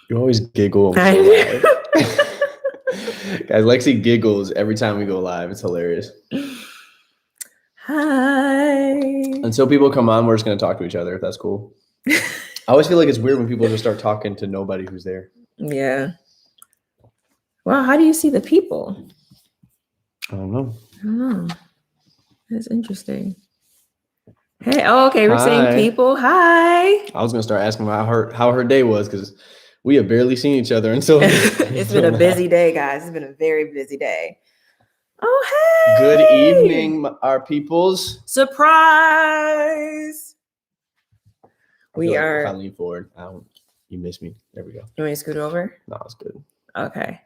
You always giggle when we go live. Guys, Lexi giggles every time we go live. It's hilarious. Hi. Until people come on, we're just going to talk to each other, if that's cool. I always feel like it's weird when people just start talking to nobody who's there. Yeah. Well, how do you see the people? I don't know. That's interesting. Hey, okay, we're seeing people. Hi. I was going to start asking how her day was because we have barely seen each other until it's been a busy day, guys. It's been a very busy day. Oh, hey. Good evening, our peoples. Surprise. We are. If I lean forward, you miss me. There we go. You want me to scoot over? No, it's good. Okay.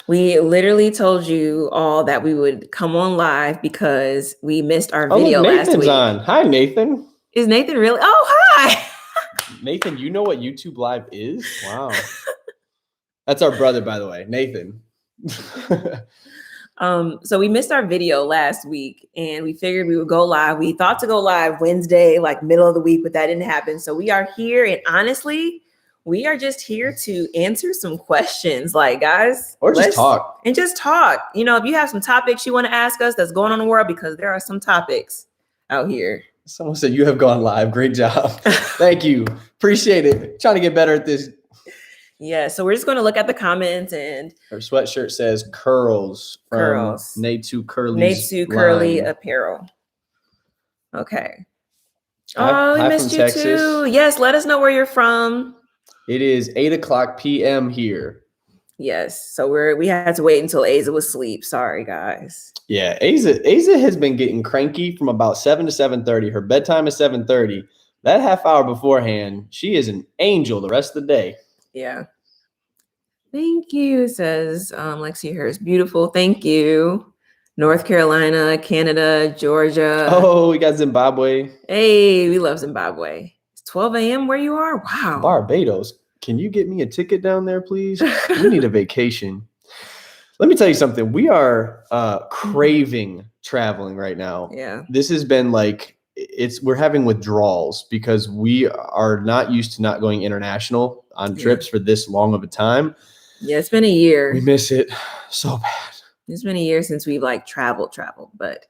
We literally told you all that we would come on live because we missed our video last week. On. Hi, Nathan. Is Nathan really? Oh, hi. Nathan, you know what YouTube Live is? Wow. That's our brother, by the way, Nathan. So we missed our video last week and we figured we would go live. We thought to go live Wednesday, like middle of the week, but that didn't happen. So we are here and honestly, we are just here to answer some questions, like guys. Or just talk. And just talk. You know, if you have some topics you want to ask us that's going on in the world, because there are some topics out here. Someone said you have gone live. Great job. Thank you. Appreciate it. Trying to get better at this. Yeah, so we're just going to look at the comments and her sweatshirt says curls. Curls. Natsu Curly Apparel. Okay. Oh, we missed you Texas. Too. Yes, let us know where you're from. It is 8:00 p.m. here. Yes. So we had to wait until Aza was asleep. Sorry, guys. Yeah, Aza has been getting cranky from about 7 to 7:30. Her bedtime is 7:30. That half hour beforehand, she is an angel the rest of the day. Yeah. Thank you, says Lexi. Her is beautiful. Thank you. North Carolina, Canada, Georgia. Oh, we got Zimbabwe. Hey, we love Zimbabwe. It's 12 a.m. where you are? Wow. Barbados. Can you get me a ticket down there, please? We need a vacation. Let me tell you something. We are craving traveling right now. Yeah. This has been like, we're having withdrawals because we are not used to not going international on trips for this long of a time. Yeah, it's been a year. We miss it so bad. It's been a year since we've like traveled, but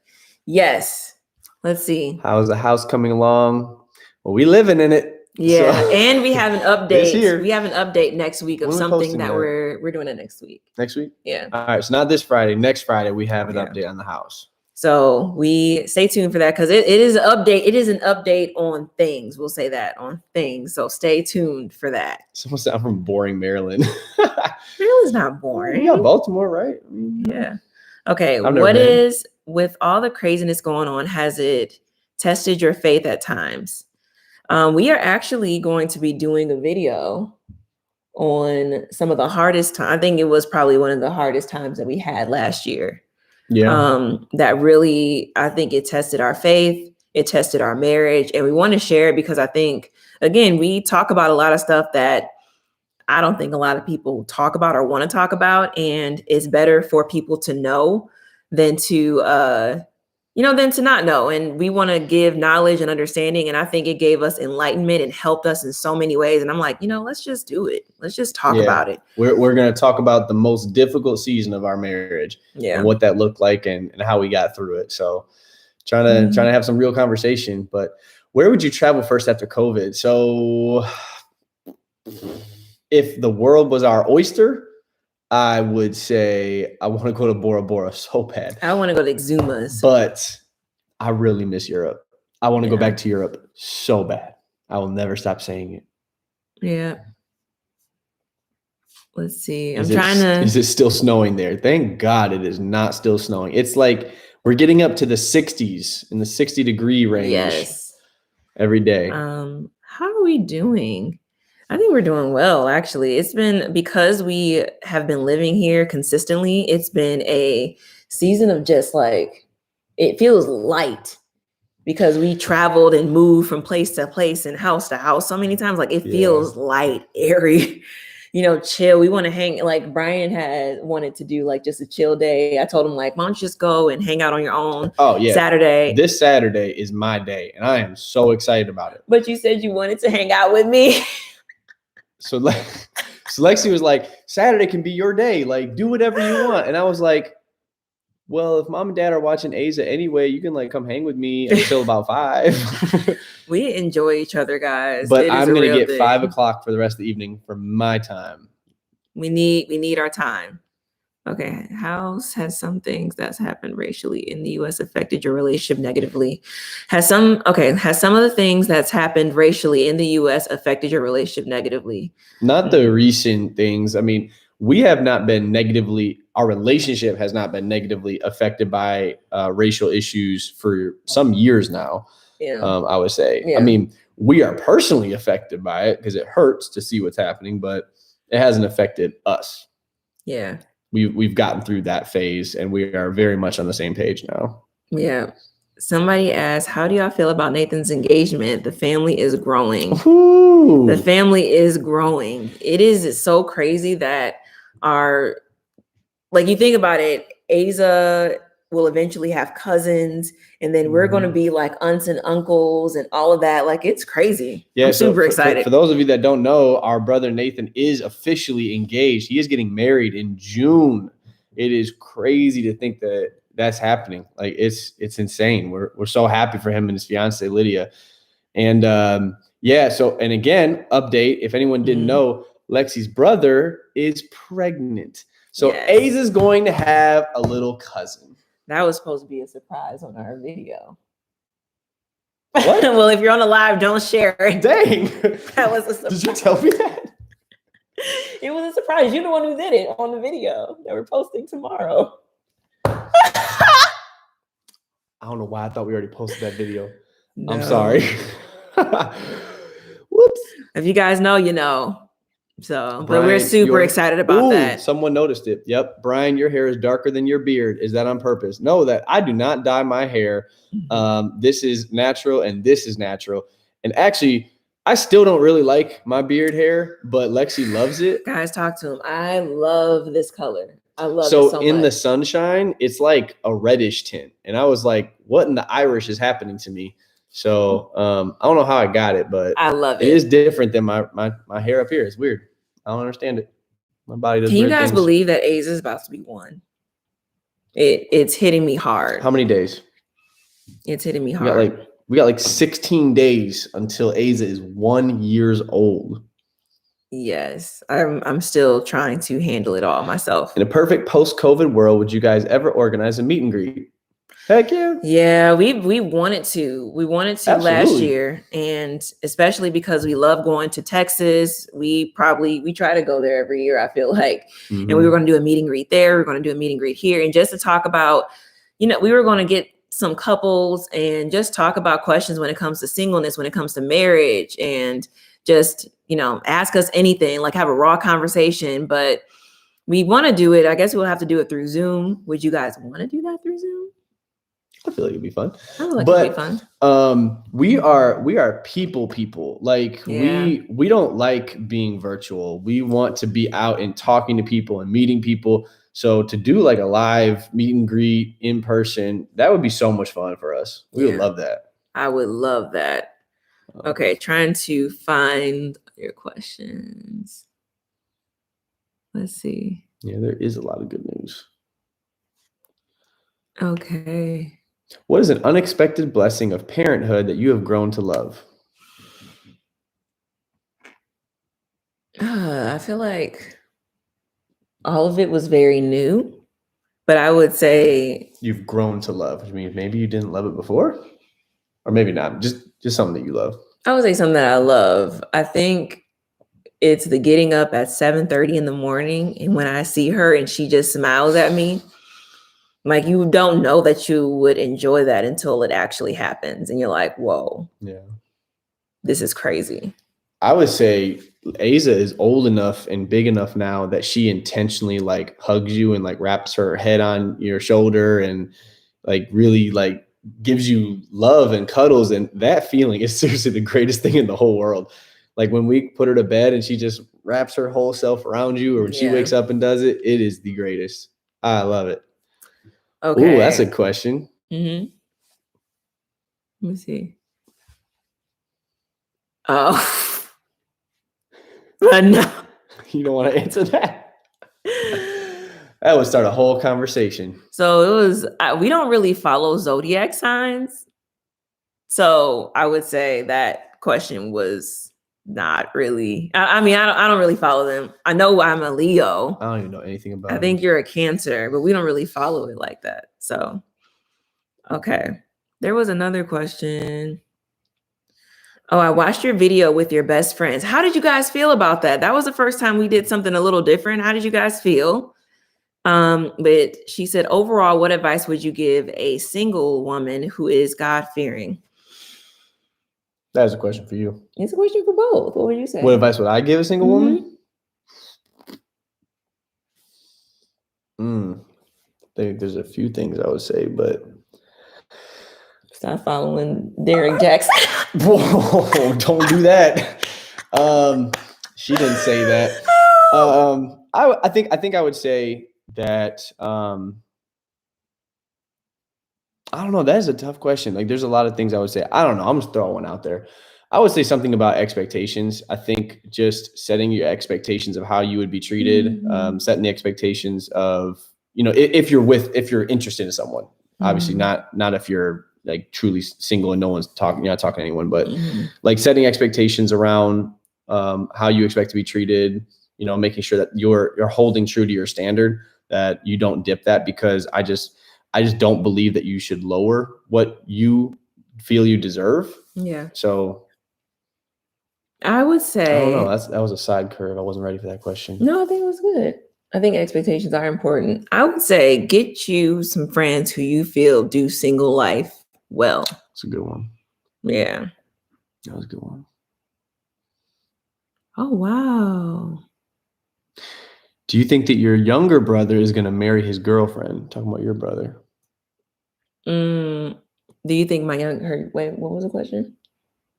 yes. Let's see. How's the house coming along? Well, we living in it. Yeah, so, and we have an update. We have an update next week of something that we're doing it next week. Next week? Yeah. All right, so not this Friday. Next Friday, we have an update on the house. So we stay tuned for that because it is an update. It is an update on things. We'll say that on things. So stay tuned for that. Someone said I'm from boring Maryland. Maryland's not boring. Yeah, Baltimore, right? Yeah. Okay. What is with all the craziness going on? Has it tested your faith at times? We are actually going to be doing a video on some of the hardest time. I think it was probably one of the hardest times that we had last year. Yeah. That really, I think it tested our faith. It tested our marriage. And we want to share it because I think, again, we talk about a lot of stuff that I don't think a lot of people talk about or want to talk about. And it's better for people to know than to, than to not know. And we want to give knowledge and understanding. And I think it gave us enlightenment and helped us in so many ways. And I'm like, let's just do it. Let's just talk about it. We're going to talk about the most difficult season of our marriage and what that looked like and how we got through it. So trying to have some real conversation. But where would you travel first after COVID? So if the world was our oyster, I would say I want to go to Bora Bora so bad. I want to go to Exumas. But I really miss Europe. I want to go back to Europe so bad. I will never stop saying it. Yeah. Let's see. Is it still snowing there? Thank God it is not still snowing. It's like we're getting up to the 60s in the 60-degree range every day. How are we doing? I think we're doing well, actually. It's been because we have been living here consistently. It's been a season of just like, it feels light because we traveled and moved from place to place and house to house so many times. Like it feels light, airy. chill. We want to hang, like Brian had wanted to do like just a chill day. I told him like, why don't you just go and hang out on your own? Oh yeah. Saturday. This Saturday is my day and I am so excited about it. But you said you wanted to hang out with me. So Lexi was like, Saturday can be your day. Like, do whatever you want. And I was like, well, if mom and dad are watching Aza anyway, you can like come hang with me until about 5. We enjoy each other, guys. But I'm going to get 5 o'clock for the rest of the evening for my time. We need our time. Okay. How has some things that's happened racially in the U.S. affected your relationship negatively? Has some of the things that's happened racially in the U.S. affected your relationship negatively? Not the recent things. I mean, we have not been our relationship has not been negatively affected by racial issues for some years now. Yeah. I would say. Yeah. I mean, we are personally affected by it because it hurts to see what's happening, but it hasn't affected us. Yeah. We've gotten through that phase and we are very much on the same page now. Yeah. Somebody asked, how do y'all feel about Nathan's engagement? The family is growing. Ooh. The family is growing. It's so crazy that you think about it, Aza will eventually have cousins, and then we're going to be like aunts and uncles and all of that. Like, it's crazy. Yeah, I'm super excited. For those of you that don't know, our brother Nathan is officially engaged. He is getting married in June. It is crazy to think that that's happening. Like, it's insane. We're so happy for him and his fiance Lydia. And and again, update, if anyone didn't know, Lexi's brother is pregnant. So yes. Aza's going to have a little cousin. That was supposed to be a surprise on our video. What? Well, if you're on a live, don't share it. Dang. That was a surprise. Did you tell me that? It was a surprise. You're the one who did it on the video that we're posting tomorrow. I don't know why I thought we already posted that video. No. I'm sorry. Whoops. If you guys know, you know. So, Brian, but we're super excited about that. Someone noticed it. Yep. Brian, your hair is darker than your beard. Is that on purpose? No, that I do not dye my hair. This is natural and this is natural. And actually, I still don't really like my beard hair, but Lexi loves it. Guys, talk to him. I love this color. I love it so much. In the sunshine, it's like a reddish tint. And I was like, what in the Irish is happening to me? So I don't know how I got it, but I love it. It is different than my hair up here. It's weird. I don't understand it. My body does. Can you guys believe that Aza is about to be 1? It's hitting me hard. How many days? It's hitting me hard. We got like 16 days until Aza is 1 year old. Yes, I'm still trying to handle it all myself. In a perfect post-COVID world, would you guys ever organize a meet and greet? Heck yeah. Yeah, we wanted to. We wanted to Absolutely. Last year, and especially because we love going to Texas. We try to go there every year, I feel like. And we were going to do a meet and greet there. We're going to do a meet and greet here. And just to talk about, we were going to get some couples and just talk about questions when it comes to singleness, when it comes to marriage, and just, ask us anything, like have a raw conversation. But we want to do it. I guess we'll have to do it through Zoom. Would you guys want to do that through Zoom? I feel like it'd be fun. I feel like it'd be fun. We are people. Like we don't like being virtual. We want to be out and talking to people and meeting people. So to do like a live meet and greet in person, that would be so much fun for us. We would love that. I would love that. Okay, trying to find your questions. Let's see. Yeah, there is a lot of good news. Okay. What is an unexpected blessing of parenthood that you have grown to love? I feel like all of it was very new, but I would say you've grown to love, which means maybe you didn't love it before, or maybe not. Just something that you love. I would say something that I love. I think it's the getting up at 7:30 in the morning, and when I see her and she just smiles at me. Like, you don't know that you would enjoy that until it actually happens. And you're like, whoa, this is crazy. I would say Aza is old enough and big enough now that she intentionally like hugs you and like wraps her head on your shoulder and like really like gives you love and cuddles. And that feeling is seriously the greatest thing in the whole world. Like when we put her to bed and she just wraps her whole self around you, or when she wakes up and does it, it is the greatest. I love it. Okay. Ooh, that's a question. Mm-hmm. Let me see. Oh. No. You don't want to answer that? That would start a whole conversation. So it was, we don't really follow zodiac signs. So I would say that question was not really, I mean, I don't really follow them. I know I'm a Leo. I don't even know anything about it. I think you're a Cancer, but we don't really follow it like that. So, okay. There was another question. Oh, I watched your video with your best friends. How did you guys feel about that? That was the first time we did something a little different. How did you guys feel? But she said, overall, what advice would you give a single woman who is God-fearing? That is a question for you. It's a question for both. What would you say? What advice would I give a single woman? I think there's a few things I would say, but stop following Derek Jackson. Whoa, don't do that. She didn't say that. I think I would say that I don't know. That is a tough question. Like, there's a lot of things I would say. I don't know. I'm just throwing one out there. I would say something about expectations. I think just setting your expectations of how you would be treated, setting the expectations of, if you're interested in someone, obviously not if you're like truly single and no one's talking, you're not talking to anyone, but like setting expectations around how you expect to be treated, making sure that you're holding true to your standard, that you don't dip that, because I just don't believe that you should lower what you feel you deserve. Yeah. So I would say, I don't know. That was a side curve. I wasn't ready for that question. No, I think it was good. I think expectations are important. I would say get you some friends who you feel do single life well. That's a good one. Yeah. That was a good one. Oh, wow. Do you think that your younger brother is going to marry his girlfriend? Talking about your brother. Do you think wait, what was the question?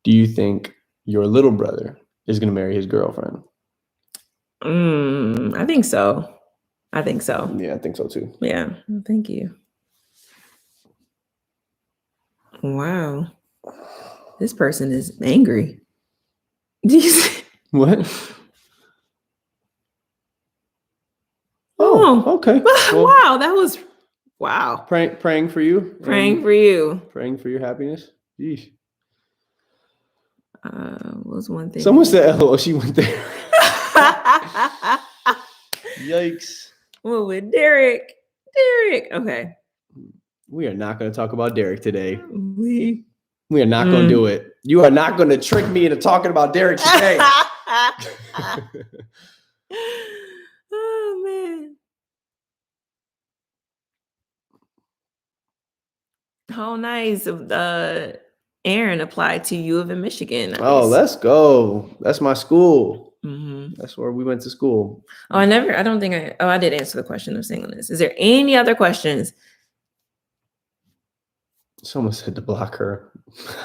Do you think your little brother is going to marry his girlfriend? I think so. Yeah, I think so too. Yeah. Thank you. Wow. This person is angry. Do you see? What? Oh, okay. Well, wow, that was wow. Praying for you. Praying for you. Praying for your happiness. Yeesh. Was one thing. Someone said, "Oh, she went there." Yikes. Well, with Derek. Okay. We are not going to talk about Derek today. We are not going to do it. You are not going to trick me into talking about Derek today. Oh, man. Oh, nice. Aaron applied to U of M, Michigan. Nice. Oh, let's go. That's my school. That's where we went to school. Oh, I did answer the question of singleness. Is there any other questions? Someone said to block her.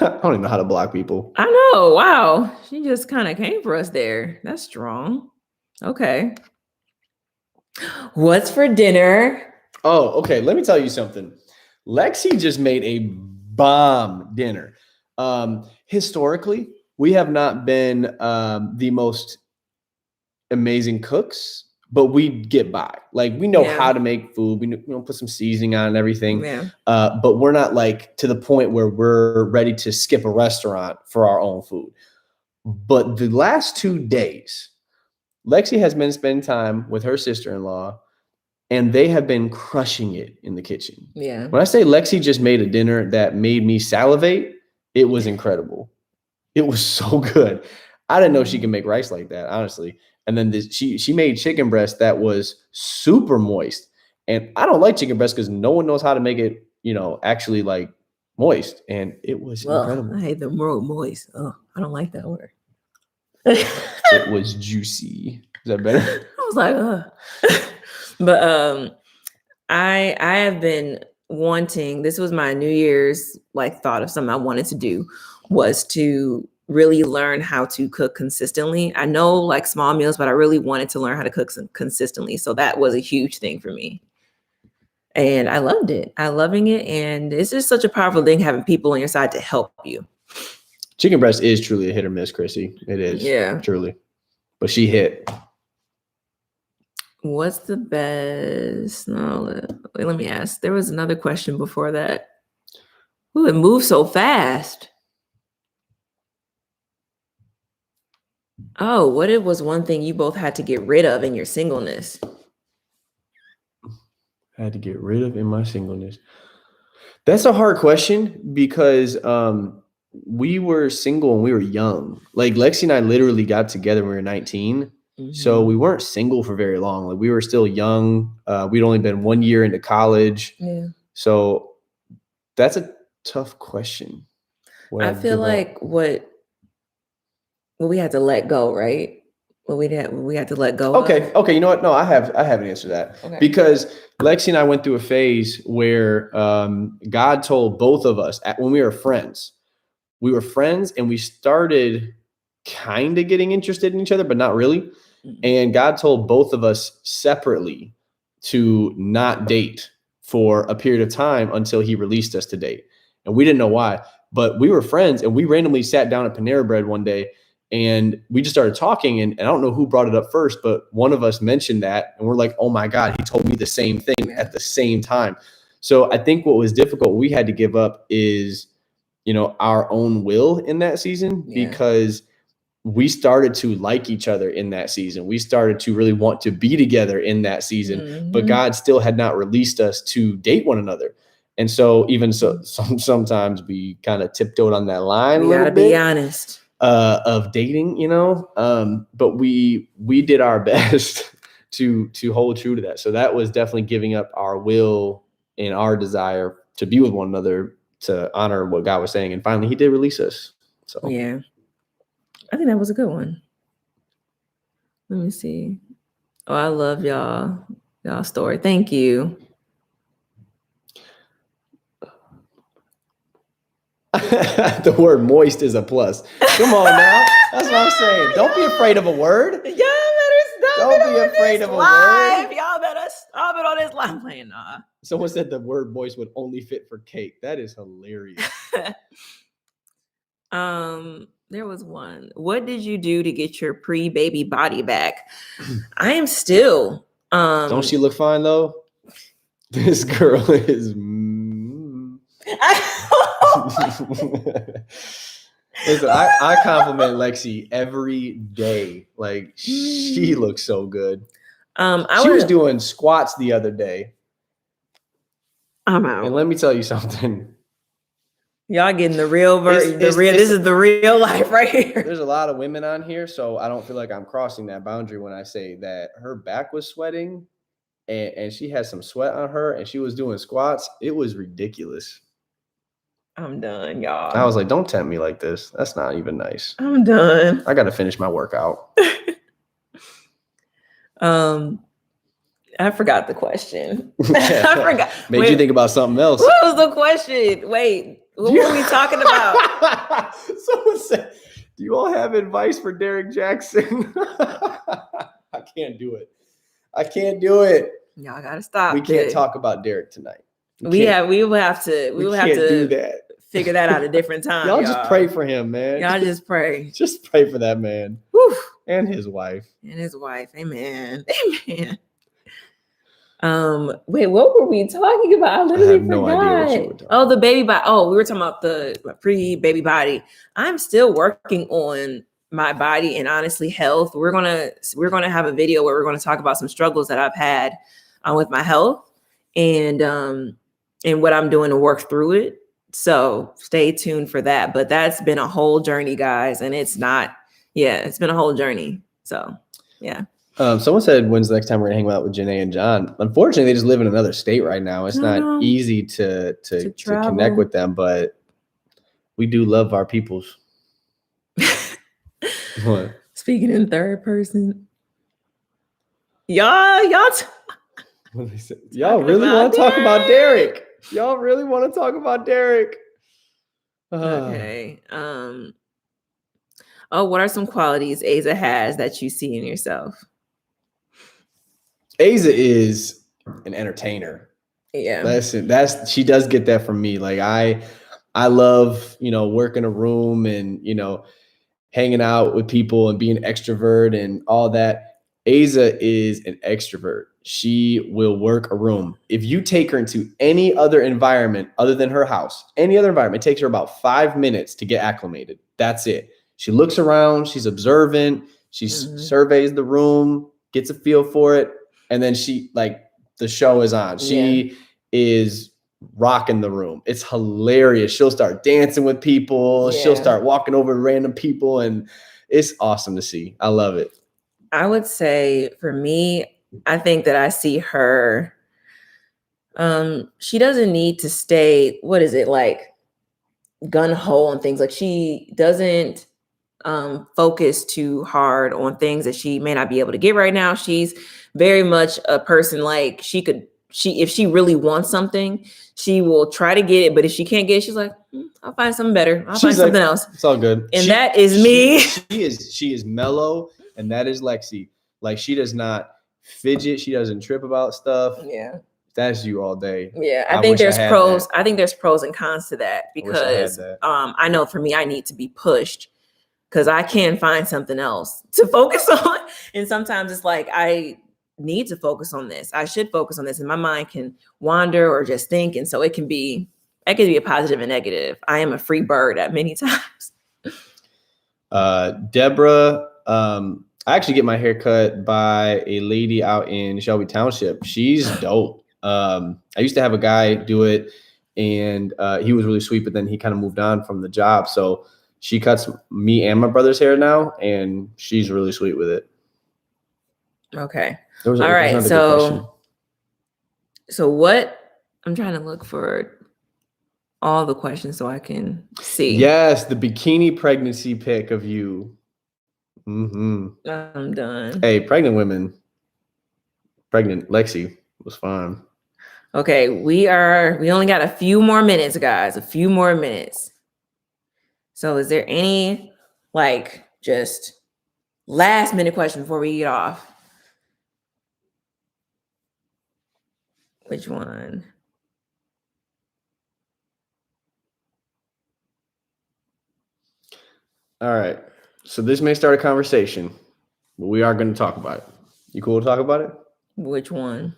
I don't even know how to block people. I know. Wow. She just kind of came for us there. That's strong. Okay. What's for dinner? Oh, okay. Let me tell you something. Lexi just made a bomb dinner. Historically, we have not been the most amazing cooks, but we get by. Like, we know how to make food. We put some seasoning on and everything. Yeah. But we're not like to the point where we're ready to skip a restaurant for our own food. But the last 2 days, Lexi has been spending time with her sister-in-law, and they have been crushing it in the kitchen. Yeah. When I say Lexi just made a dinner that made me salivate, it was incredible. It was so good. I didn't know she could make rice like that, honestly. And then she made chicken breast that was super moist. And I don't like chicken breast because no one knows how to make it, actually like moist. And it was incredible. I hate the word moist. Oh, I don't like that word. It was juicy. Is that better? I was like, But I have been wanting, this was my New Year's thought of something I wanted to do, was to really learn how to cook consistently. I know like small meals, but I really wanted to learn how to cook consistently. So that was a huge thing for me. And I loved it. I'm loving it. And it's just such a powerful thing having people on your side to help you. Chicken breast is truly a hit or miss, Chrissy. It is. Yeah. Truly. But she hit. What's the best? No, let me ask. There was another question before that. Ooh, it moves so fast. Oh, what it was one thing you both had to get rid of in your singleness? I had to get rid of in my singleness. That's a hard question because we were single and we were young. Like Lexi and I literally got together when we were 19. Mm-hmm. So we weren't single for very long. Like we were still young. We'd only been 1 year into college. Yeah. So that's a tough question. I feel like what we had to let go, right? What we had to let go. Okay. Okay. You know what? No, I have an answer to that. Okay. Because Lexi and I went through a phase where God told both of us when we were friends and we started kind of getting interested in each other, but not really. Mm-hmm. And God told both of us separately to not date for a period of time until he released us to date. And we didn't know why, but we were friends and we randomly sat down at Panera Bread one day and we just started talking. And I don't know who brought it up first, but one of us mentioned that and we're like, oh my God, he told me the same thing at the same time. So I think what was difficult, we had to give up is, our own will in that season because we started to like each other in that season. We started to really want to be together in that season, but God still had not released us to date one another. And so even so, sometimes we kind of tiptoed on that line. We gotta be honest. Of dating, but we did our best to hold true to that. So that was definitely giving up our will and our desire to be with one another to honor what God was saying. And finally he did release us. So yeah, I think that was a good one. Let me see. Oh, I love y'all's story. Thank you. The word moist is a plus. Come on now. That's what I'm saying. Don't be afraid of a word. Y'all better stop. Don't be afraid of a word. Y'all better stop it on this live playing. Nah. Someone said the word moist would only fit for cake. That is hilarious. There was one. What did you do to get your pre-baby body back? I am still. Don't she look fine though? This girl is. Listen, I compliment Lexi every day. Like she looks so good. She was doing squats the other day. I'm out. And let me tell you something. Y'all getting the real version. This is the real life right here. There's a lot of women on here, so I don't feel like I'm crossing that boundary when I say that her back was sweating and she had some sweat on her and she was doing squats. It was ridiculous. I'm done, y'all. I was like, don't tempt me like this. That's not even nice. I'm done. I got to finish my workout. I forgot the question. I forgot. Made you think about something else. What was the question? Wait, what were we talking about? Someone said, do you all have advice for Derek Jackson? I can't do it. Y'all got to stop. We can't talk about Derek tonight. We will have to do that. Figure that out a different time. Y'all just pray for him, man. Y'all just pray. Just pray for that man. Whew. And his wife. Amen. Wait, what were we talking about? I literally forgot. No idea what you were talking about. The baby body. We were talking about the pre-baby body. I'm still working on my body and honestly health. We're gonna have a video where we're gonna talk about some struggles that I've had with my health and what I'm doing to work through it. So stay tuned for that. But that's been a whole journey, guys, and it's been a whole journey. So yeah. Someone said, when's the next time we're gonna hang out with Janae and John? Unfortunately, they just live in another state right now. It's not easy to connect with them, but we do love our peoples. What? Speaking in third person. Y'all really want to talk about Derek. Y'all really want to talk about Derek. Okay. Oh, what are some qualities Aza has that you see in yourself? Aza is an entertainer. Yeah. Listen, she does get that from me. Like I love, working a room and, hanging out with people and being an extrovert and all that. Aza is an extrovert. She will work a room. If you take her into any other environment other than her house, any other environment, it takes her about 5 minutes to get acclimated. That's it. She looks around, she's observant, she surveys the room, gets a feel for it, and then the show is on. She is rocking the room. It's hilarious. She'll start dancing with people. She'll start walking over to random people, and it's awesome to see. I love it. I would say for me, I think that I see her. She doesn't need to stay, what is it, like gun ho on things. Like she doesn't focus too hard on things that she may not be able to get right now. She's very much a person like if she really wants something, she will try to get it. But if she can't get it, she's like, I'll find something better. I'll find something else. It's all good. And that is me. She is mellow, and that is Lexi. Like she does not fidget. She doesn't trip about stuff. Yeah. That's you all day. Yeah. I think there's pros. I think there's pros and cons to that because I know for me, I need to be pushed because I can find something else to focus on. And sometimes it's like, I need to focus on this. I should focus on this. And my mind can wander or just think. And so it can be a positive and negative. I am a free bird at many times. Deborah, I actually get my hair cut by a lady out in Shelby Township. She's dope. I used to have a guy do it, and he was really sweet, but then he kind of moved on from the job. So she cuts me and my brother's hair now, and she's really sweet with it. Okay. All right. So what I'm trying to look for all the questions so I can see. Yes, the bikini pregnancy pic of you. I'm done. Hey, pregnant Lexi was fine. Okay, we only got a few more minutes, guys. A few more minutes. So is there any just last minute question before we get off? Which one? All right. So this may start a conversation, but we are going to talk about it. You cool to talk about it? Which one?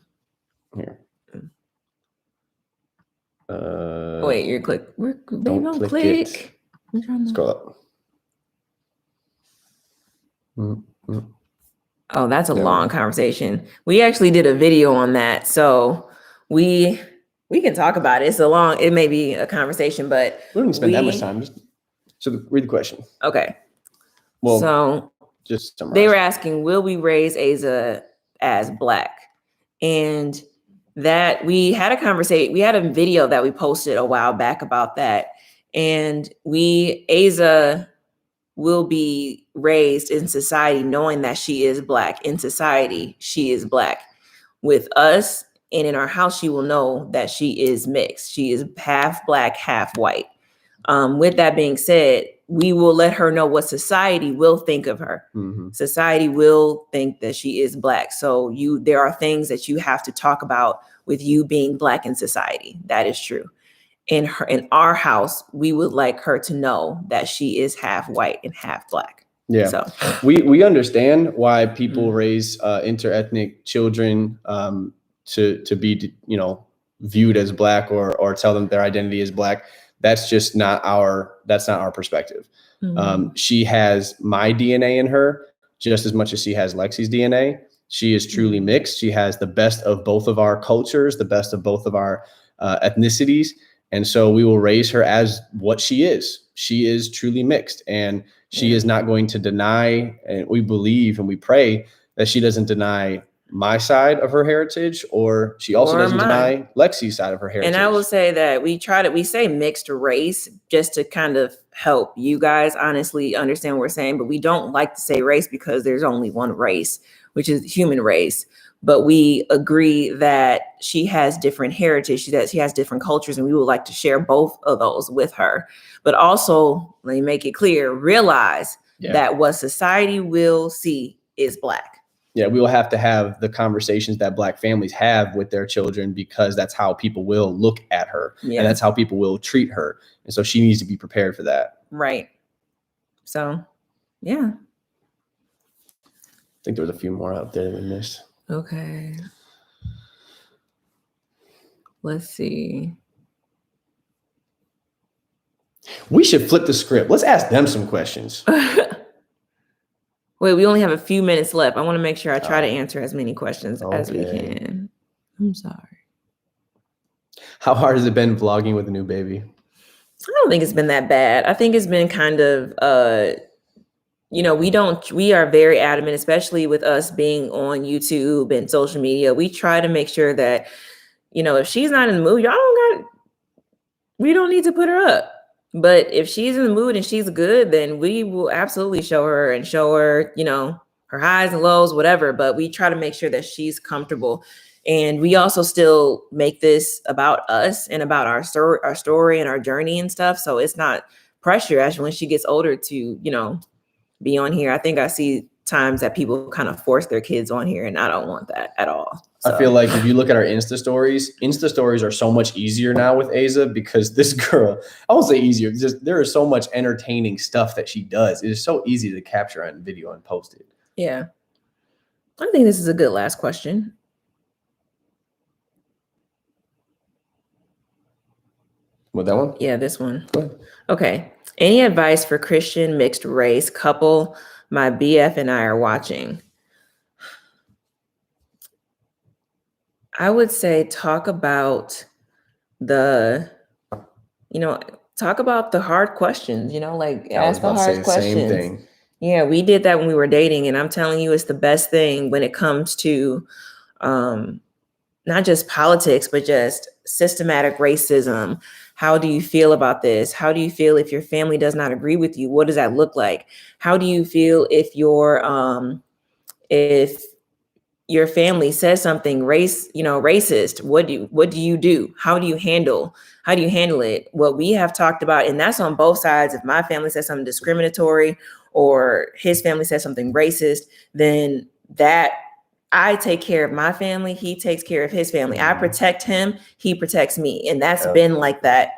Here. Wait, you're click. Don't click. I'm trying to scroll up. Oh, that's a long conversation. We actually did a video on that, so we can talk about it. It may be a conversation, but we don't spend that much time. So read the question. Okay. Well, so just summarize. They were asking, will we raise Aza as Black? And that we had a conversation. We had a video that we posted a while back about that. And Aza will be raised in society knowing that she is Black. In society, she is Black. With us and in our house, she will know that she is mixed. She is half Black, half white. With that being said, we will let her know what society will think of her. Mm-hmm. Society will think that she is Black. So there are things that you have to talk about with you being Black in society. That is true. In our house, we would like her to know that she is half white and half Black. Yeah. So we understand why people raise interethnic children to be, viewed as Black or tell them their identity is Black. That's just not our perspective. Mm-hmm. She has my DNA in her just as much as she has Lexi's DNA. She is truly mixed. She has the best of both of our cultures, the best of both of our ethnicities. And so we will raise her as what she is. She is truly mixed, and she is not going to deny, and we believe and we pray that she doesn't deny my side of her heritage, or she also doesn't deny Lexi's side of her heritage. And I will say that we say mixed race just to kind of help you guys honestly understand what we're saying, but we don't like to say race because there's only one race, which is the human race. But we agree that she has different heritage, she has different cultures, and we would like to share both of those with her. But also, let me make it clear, realize that what society will see is Black. Yeah, we will have to have the conversations that Black families have with their children, because that's how people will look at her, and that's how people will treat her. And so she needs to be prepared for that. Right. So, yeah. I think there was a few more out there that we missed. Okay. Let's see. We should flip the script. Let's ask them some questions. Wait, we only have a few minutes left. I want to make sure I try to answer as many questions as we can. I'm sorry. How hard has it been vlogging with a new baby? I don't think it's been that bad. I think it's been kind of, we are very adamant, especially with us being on YouTube and social media. We try to make sure that, if she's not in the mood, we don't need to put her up. But if she's in the mood and she's good, then we will absolutely show her, her highs and lows, whatever. But we try to make sure that she's comfortable. And we also still make this about us and about our story and our journey and stuff. So it's not pressure as when she gets older to, be on here. I think I see times that people kind of force their kids on here, and I don't want that at all. So. I feel like if you look at our Insta stories are so much easier now with Aza, because this girl, I won't say easier, just there is so much entertaining stuff that she does. It is so easy to capture on video and post it. Yeah. I think this is a good last question. What, that one? Yeah, this one. Okay. Any advice for Christian mixed race couple? My BF and I are watching. I would say talk about the hard questions, ask the hard questions. Same thing. Yeah, we did that when we were dating, and I'm telling you, it's the best thing when it comes to not just politics, but just systematic racism. How do you feel about this? How do you feel if your family does not agree with you? What does that look like? How do you feel if your family says something racist? What do you do? How do you handle it? What we have talked about, and that's on both sides. If my family says something discriminatory or his family says something racist, then that I take care of my family. He takes care of his family. I protect him. He protects me. And that's been like that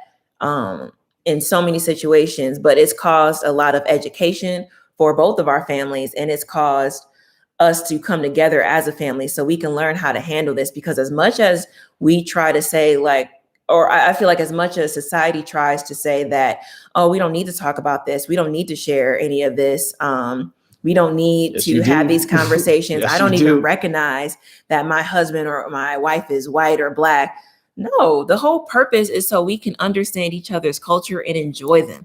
in so many situations, but it's caused a lot of education for both of our families. And it's caused us to come together as a family so we can learn how to handle this, because as much as we try to say I feel like as much as society tries to say that, oh, we don't need to talk about this. We don't need to share any of this. We don't need to have these conversations. I don't even recognize that my husband or my wife is white or Black. No, the whole purpose is so we can understand each other's culture and enjoy them.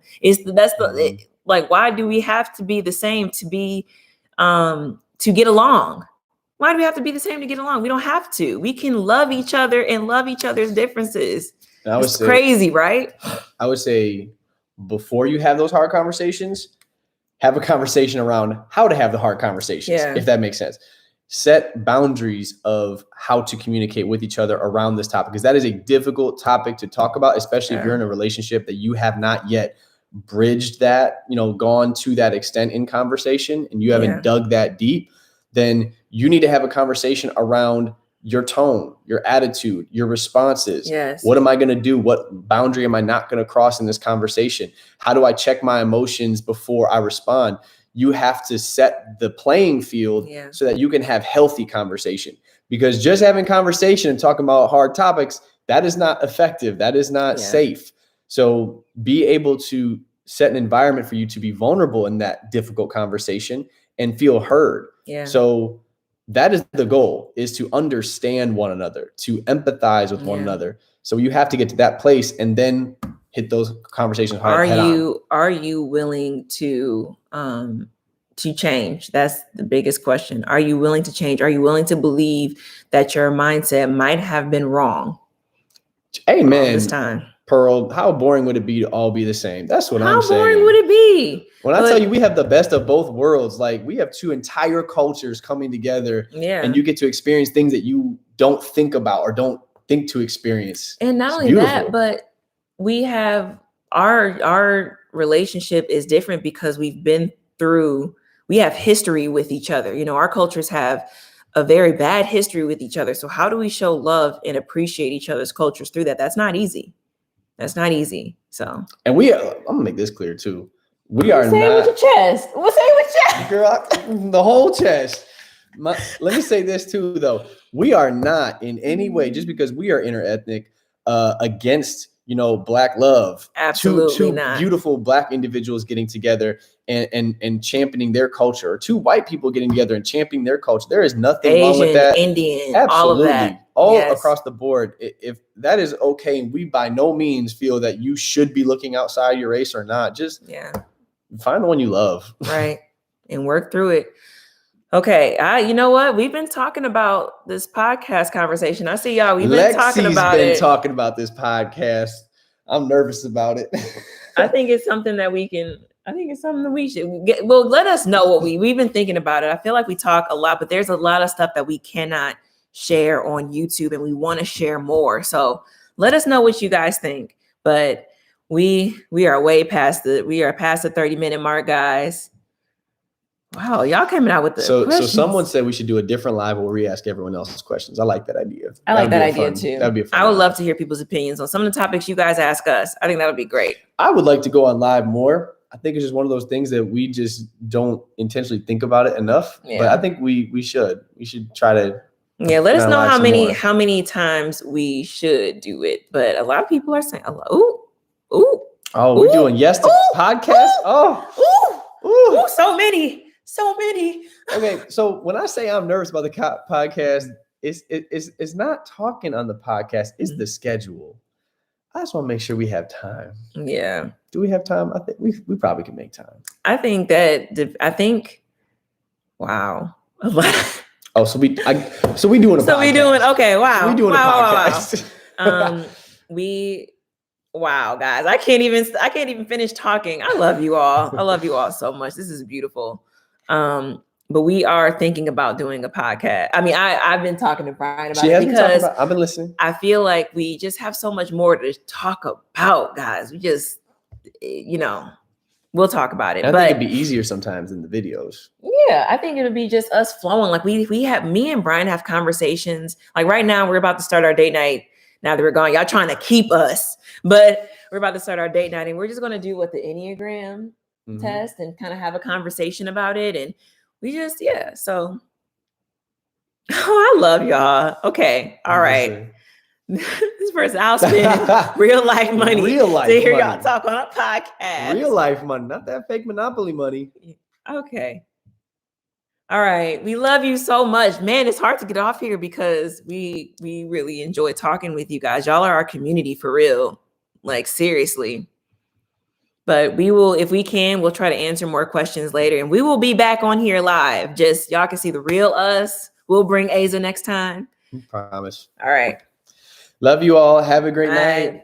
Why do we have to be the same to get along? Why do we have to be the same to get along? We don't have to. We can love each other and love each other's differences. It's crazy, right? I would say before you have those hard conversations, have a conversation around how to have the hard conversations, if that makes sense. Set boundaries of how to communicate with each other around this topic, because that is a difficult topic to talk about, especially if you're in a relationship that you have not yet bridged that, gone to that extent in conversation, and you haven't dug that deep. Then you need to have a conversation around your tone, your attitude, your responses. Yes. What am I going to do? What boundary am I not going to cross in this conversation? How do I check my emotions before I respond? You have to set the playing field so that you can have healthy conversation, because just having conversation and talking about hard topics, that is not effective. That is not safe. So be able to set an environment for you to be vulnerable in that difficult conversation and feel heard. Yeah. So that is the goal, is to understand one another, to empathize with one another. So you have to get to that place and then hit those conversations hard. Are you willing to change? That's the biggest question. Are you willing to change? Are you willing to believe that your mindset might have been wrong? Amen. This time. Pearl, how boring would it be to all be the same? That's what I'm saying. How boring would it be? When I tell you we have the best of both worlds, like we have two entire cultures coming together, and you get to experience things that you don't think about or don't think to experience. And not only that, but we have our relationship is different because we've been we have history with each other. You know, our cultures have a very bad history with each other. So how do we show love and appreciate each other's cultures through that? That's not easy. That's not easy. So, and I'm gonna make this clear too. We are say not. It with your chest. We'll say it with your chest. Girl, the whole chest. Let me say this too, though. We are not in any way, just because we are interethnic, against, you know, Black love. Absolutely two not. Beautiful Black individuals getting together and championing their culture, or two white people getting together and championing their culture. There is nothing Asian, wrong with that. Indian, Absolutely. all of that. All across the board. If that is okay, we by no means feel that you should be looking outside your race or not. Just find the one you love. Right. And work through it. Okay. You know what? We've been talking about this podcast conversation. I see y'all. We've been talking about it. Talking about this podcast. I'm nervous about it. I think it's something that we should get. Well, let us know what we've been thinking about it. I feel like we talk a lot, but there's a lot of stuff that we cannot share on YouTube, and we want to share more. So let us know what you guys think. But we are way past the 30-minute mark, guys. Wow, y'all coming out with the questions. So someone said we should do a different live where we ask everyone else's questions. I like that idea. I like that idea too. That'd be a fun. I would love to hear people's opinions on some of the topics you guys ask us. I think that would be great. I would like to go on live more. I think it's just one of those things that we just don't intentionally think about it enough. Yeah. But I think we should. We should try to. Yeah, let us know how many times we should do it. But a lot of people are saying, "Ooh, we're doing yes to podcast." So many. Okay, so when I say I'm nervous about the podcast, it's not talking on the podcast. It's the schedule. I just want to make sure we have time. Yeah. Do we have time? I think we probably can make time. I think wow. So we doing a podcast. Okay. Wow. We doing a podcast. Wow, guys. I can't even finish talking. I love you all. I love you all so much. This is beautiful. But we are thinking about doing a podcast. I mean, I've been talking to Brian about it because I've been listening. I feel like we just have so much more to talk about, guys. We just, we'll talk about it. I think it'd be easier sometimes than the videos. Yeah, I think it would be just us flowing. Like me and Brian have conversations. Like right now, we're about to start our date night. Now that we're gone, y'all trying to keep us, but we're about to start our date night, and we're just going to do the Enneagram test and kind of have a conversation about it. And we just, so. Oh, I love y'all. Okay. All right. This person, I'll spend real life money to hear y'all talk on a podcast. Real life money, not that fake Monopoly money. Okay. All right. We love you so much. Man, it's hard to get off here because we really enjoy talking with you guys. Y'all are our community for real. Like, seriously. But we will, if we can, we'll try to answer more questions later. And we will be back on here live. Just y'all can see the real us. We'll bring Aza next time. Promise. All right. Love you all. Have a great night.